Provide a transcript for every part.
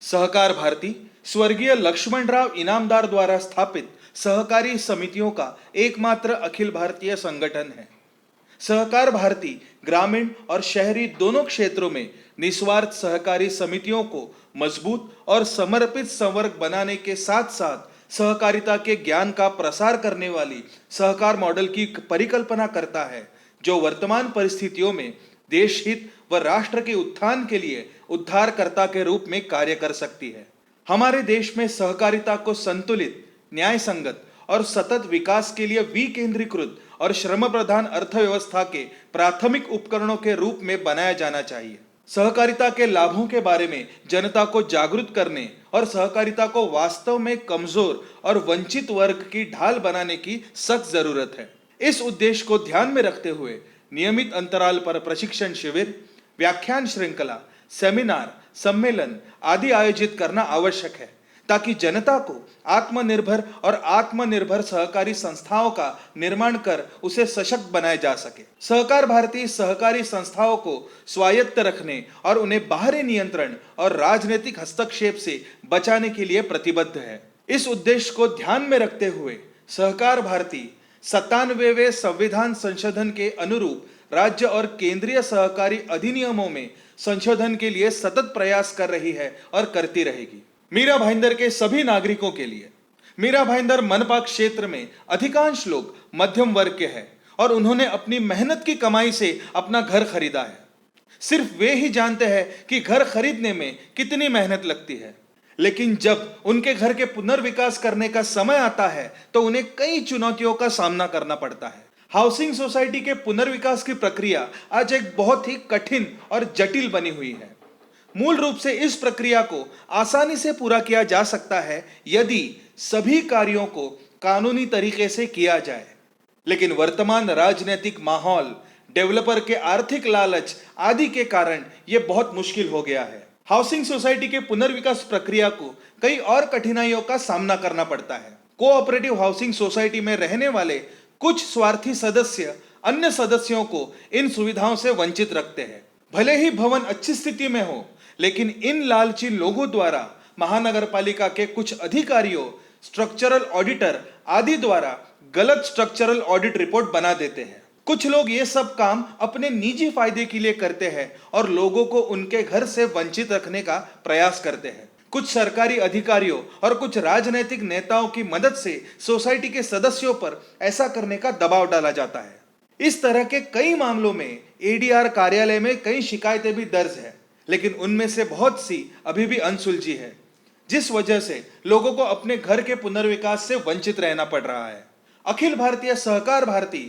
सहकार भारती स्वर्गीय लक्ष्मणराव इनामदार द्वारा स्थापित सहकारी समितियों का एकमात्र अखिल भारतीय संगठन है। सहकार भारती ग्रामीण और शहरी दोनों क्षेत्रों में निस्वार्थ सहकारी समितियों को मजबूत और समर्पित संवर्ग बनाने के साथ साथ सहकारिता के ज्ञान का प्रसार करने वाली सहकार मॉडल की परिकल्पना करता है, जो वर्तमान परिस्थितियों में देश हित व राष्ट्र के उत्थान के लिए उद्धारकर्ता के रूप में कार्य कर सकती है। हमारे देश में सहकारिता को संतुलित, न्याय संगत और सतत विकास के लिए विकेंद्रीकृत और श्रम प्रधान अर्थव्यवस्था के प्राथमिक उपकरणों के रूप में बनाया जाना चाहिए। सहकारिता के लाभों के बारे में जनता को जागरूक करने और सहकारिता को वास्तव में कमजोर और वंचित वर्ग की ढाल बनाने की सख्त जरूरत है। इस उद्देश्य को ध्यान में रखते हुए नियमित अंतराल पर प्रशिक्षण शिविर, व्याख्यान श्रृंखला, सेमिनार, सम्मेलन आदि आयोजित करना आवश्यक है, ताकि जनता को आत्मनिर्भर सहकारी संस्थाओं का निर्माण कर उसे सशक्त बनाया जा सके। सहकार भारती सहकारी संस्थाओं को स्वायत्त रखने और उन्हें बाहरी नियंत्रण और राजनीतिक हस्तक्षेप से बचाने के लिए प्रतिबद्ध है। इस उद्देश्य को ध्यान में रखते हुए सहकार भारती 97वें संविधान संशोधन के अनुरूप राज्य और केंद्रीय सहकारी अधिनियमों में संशोधन के लिए सतत प्रयास कर रही है और करती रहेगी। मीरा भाईंदर के सभी नागरिकों के लिए मीरा भाईंदर मनपा क्षेत्र में अधिकांश लोग मध्यम वर्ग के हैं और उन्होंने अपनी मेहनत की कमाई से अपना घर खरीदा है। सिर्फ वे ही जानते हैं कि घर खरीदने में कितनी मेहनत लगती है, लेकिन जब उनके घर के पुनर्विकास करने का समय आता है तो उन्हें कई चुनौतियों का सामना करना पड़ता है। हाउसिंग सोसाइटी के पुनर्विकास की प्रक्रिया आज एक बहुत ही कठिन और जटिल बनी हुई है। मूल रूप से इस प्रक्रिया को आसानी से पूरा किया जा सकता है यदि सभी कार्यों को कानूनी तरीके से किया जाए, लेकिन वर्तमान राजनीतिक माहौल, डेवलपर के आर्थिक लालच आदि के कारण यह बहुत मुश्किल हो गया है। हाउसिंग सोसाइटी के पुनर्विकास प्रक्रिया को कई और कठिनाइयों का सामना करना पड़ता है। कोऑपरेटिव हाउसिंग सोसाइटी में रहने वाले कुछ स्वार्थी सदस्य अन्य सदस्यों को इन सुविधाओं से वंचित रखते हैं। भले ही भवन अच्छी स्थिति में हो, लेकिन इन लालची लोगों द्वारा महानगरपालिका के कुछ अधिकारियों, स्ट्रक्चरल ऑडिटर आदि द्वारा गलत स्ट्रक्चरल ऑडिट रिपोर्ट बना देते हैं। कुछ लोग ये सब काम अपने निजी फायदे के लिए करते हैं और लोगों को उनके घर से वंचित रखने का प्रयास करते हैं। कुछ सरकारी अधिकारियों और कुछ राजनीतिक नेताओं की मदद से सोसाइटी के सदस्यों पर ऐसा करने का दबाव डाला जाता है। इस तरह के कई मामलों में एडीआर कार्यालय में कई शिकायतें भी दर्ज है, लेकिन उनमें से बहुत सी अभी भी अनसुलझी है, जिस वजह से लोगों को अपने घर के पुनर्विकास से वंचित रहना पड़ रहा है। अखिल भारतीय सहकार भारती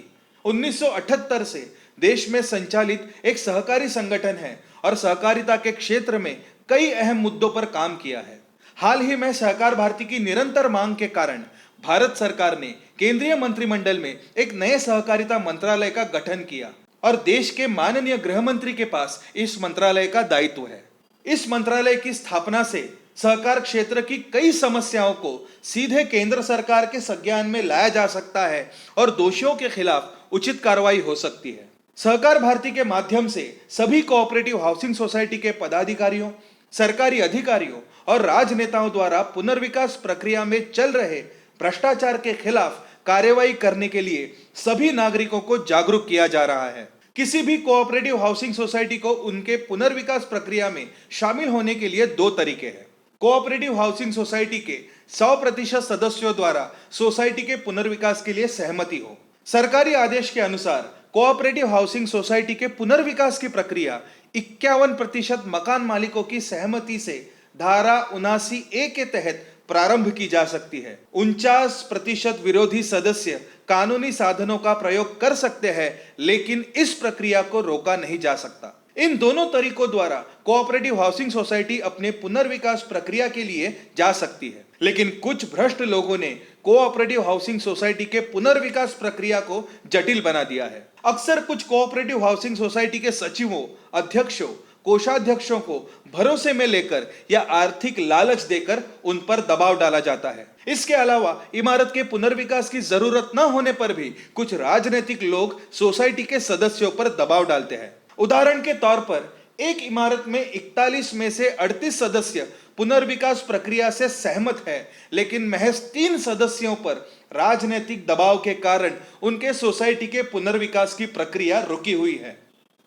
1978 से देश में संचालित एक सहकारी संगठन है और सहकारिता के क्षेत्र में कई अहम मुद्दों पर काम किया है। हाल ही में सहकार भारती की निरंतर मांग के कारण भारत सरकार ने केंद्रीय मंत्रिमंडल में एक नए सहकारिता मंत्रालय का गठन किया और देश के माननीय गृह मंत्री के पास इस मंत्रालय का दायित्व है। इस मंत्रालय की स्थापना से सहकार क्षेत्र की कई समस्याओं को सीधे केंद्र सरकार के संज्ञान में लाया जा सकता है और दोषियों के खिलाफ उचित कार्रवाई हो सकती है। सहकार भारती के माध्यम से सभी कोऑपरेटिव हाउसिंग सोसाइटी के पदाधिकारियों, सरकारी अधिकारियों और राजनेताओं द्वारा पुनर्विकास प्रक्रिया में चल रहे भ्रष्टाचार के खिलाफ कार्रवाई करने के लिए सभी नागरिकों को जागरूक किया जा रहा है। किसी भी कोऑपरेटिव हाउसिंग सोसाइटी को उनके पुनर्विकास प्रक्रिया में शामिल होने के लिए दो तरीके हैं। कोऑपरेटिव हाउसिंग सोसाइटी के 100% सदस्यों द्वारा सोसाइटी के पुनर्विकास के लिए सहमति हो। सरकारी आदेश के अनुसार कोऑपरेटिव हाउसिंग सोसाइटी के पुनर्विकास की प्रक्रिया 51% मकान मालिकों की सहमति से धारा 79A के तहत प्रारंभ की जा सकती है। 49% विरोधी सदस्य कानूनी साधनों का प्रयोग कर सकते हैं, लेकिन इस प्रक्रिया को रोका नहीं जा सकता। इन दोनों तरीकों द्वारा कोऑपरेटिव हाउसिंग सोसाइटी अपने पुनर्विकास प्रक्रिया के लिए जा सकती है, लेकिन कुछ भ्रष्ट लोगों ने कोऑपरेटिव हाउसिंग सोसाइटी के पुनर्विकास प्रक्रिया को जटिल बना दिया है। अक्सर कुछ कोऑपरेटिव हाउसिंग सोसाइटी के सचिवों, अध्यक्षों, कोषाध्यक्षों को भरोसे में लेकर या आर्थिक लालच देकर उन पर दबाव डाला जाता है। इसके अलावा इमारत के पुनर्विकास की जरूरत न होने पर भी कुछ राजनीतिक लोग सोसाइटी के सदस्यों पर दबाव डालते हैं। उदाहरण के तौर पर एक इमारत में 41 में से 38 सदस्य पुनर्विकास प्रक्रिया से सहमत है, लेकिन महज 3 सदस्यों पर राजनीतिक दबाव के कारण उनके सोसाइटी के पुनर्विकास की प्रक्रिया रुकी हुई है।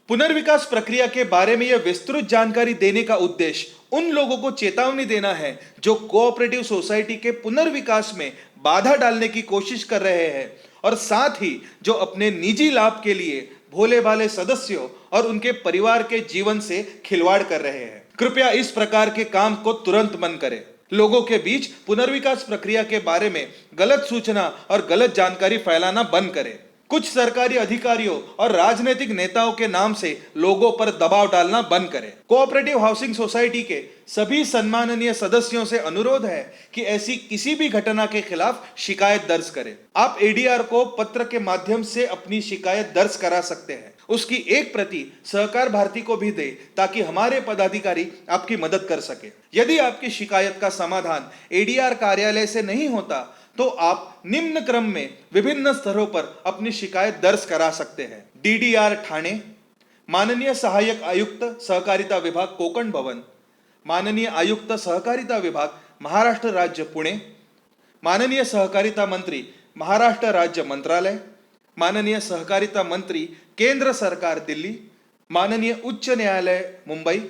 पुनर्विकास प्रक्रिया के बारे में यह विस्तृत जानकारी देने का उद्देश्य उन लोगों को चेतावनी देना है जो कोऑपरेटिव सोसाइटी के पुनर्विकास में बाधा डालने की कोशिश कर रहे हैं और साथ ही जो अपने निजी लाभ के लिए भोले भाले सदस्यों और उनके परिवार के जीवन से खिलवाड़ कर रहे हैं। कृपया इस प्रकार के काम को तुरंत बंद करें। लोगों के बीच पुनर्विकास प्रक्रिया के बारे में गलत सूचना और गलत जानकारी फैलाना बंद करें। कुछ सरकारी अधिकारियों और राजनीतिक नेताओं के नाम से लोगों पर दबाव डालना बंद करें। कोऑपरेटिव हाउसिंग सोसाइटी के सभी सम्माननीय सदस्यों से अनुरोध है कि ऐसी किसी भी घटना के खिलाफ शिकायत दर्ज करें। आप एडीआर को पत्र के माध्यम से अपनी शिकायत दर्ज करा सकते हैं। उसकी एक प्रति सहकार भारती को भी दे ताकि हमारे पदाधिकारी आपकी मदद कर सके। यदि आपकी शिकायत का समाधान एडीआर कार्यालय से नहीं होता तो आप निम्न क्रम में विभिन्न स्तरों पर अपनी शिकायत दर्ज करा सकते हैं। डीडीआर ठाणे, माननीय सहायक आयुक्त सहकारिता विभाग कोकण भवन, माननीय आयुक्त सहकारिता विभाग महाराष्ट्र राज्य पुणे, माननीय सहकारिता मंत्री महाराष्ट्र राज्य मंत्रालय, माननीय सहकारिता मंत्री केंद्र सरकार दिल्ली, माननीय उच्च न्यायालय मुंबई,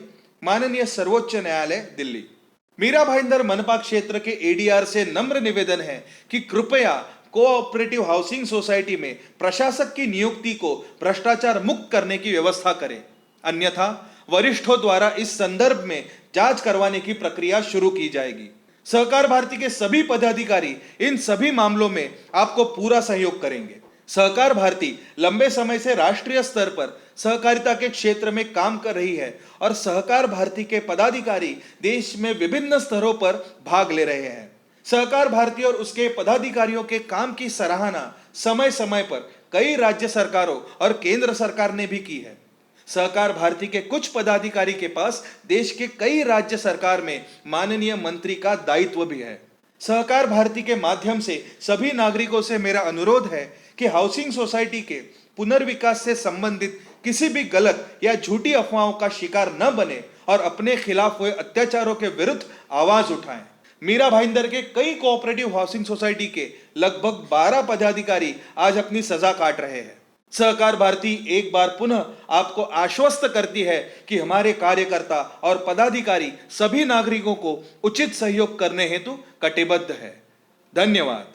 माननीय सर्वोच्च न्यायालय दिल्ली। मीरा भाईंदर मनपा क्षेत्र के एडीआर से नम्र निवेदन है कि कृपया कोऑपरेटिव हाउसिंग सोसाइटी में प्रशासक की नियुक्ति को भ्रष्टाचार मुक्त करने की व्यवस्था करें, अन्यथा वरिष्ठों द्वारा इस संदर्भ में जांच करवाने की प्रक्रिया शुरू की जाएगी। सहकार भारती के सभी पदाधिकारी इन सभी मामलों में आपको पूरा सहयोग करेंगे। सहकार भारती लंबे समय से राष्ट्रीय स्तर पर सहकारिता के क्षेत्र में काम कर रही है और सहकार भारती के पदाधिकारी देश में विभिन्न स्तरों पर भाग ले रहे हैं। सहकार भारती और उसके पदाधिकारियों के काम की सराहना समय समय पर कई राज्य सरकारों और केंद्र सरकार ने भी की है। सहकार भारती के कुछ पदाधिकारी के पास देश के कई राज्य सरकार में माननीय मंत्री का दायित्व भी है। सहकार भारती के माध्यम से सभी नागरिकों से मेरा अनुरोध है कि हाउसिंग सोसाइटी के पुनर्विकास से संबंधित किसी भी गलत या झूठी अफवाहों का शिकार न बने और अपने खिलाफ हुए अत्याचारों के विरुद्ध आवाज उठाएं। मीरा भाईंदर के कई कोऑपरेटिव हाउसिंग सोसाइटी के लगभग 12 पदाधिकारी आज अपनी सजा काट रहे हैं। सहकार भारती एक बार पुनः आपको आश्वस्त करती है कि हमारे कार्यकर्ता और पदाधिकारी सभी नागरिकों को उचित सहयोग करने हेतु कटिबद्ध है। धन्यवाद।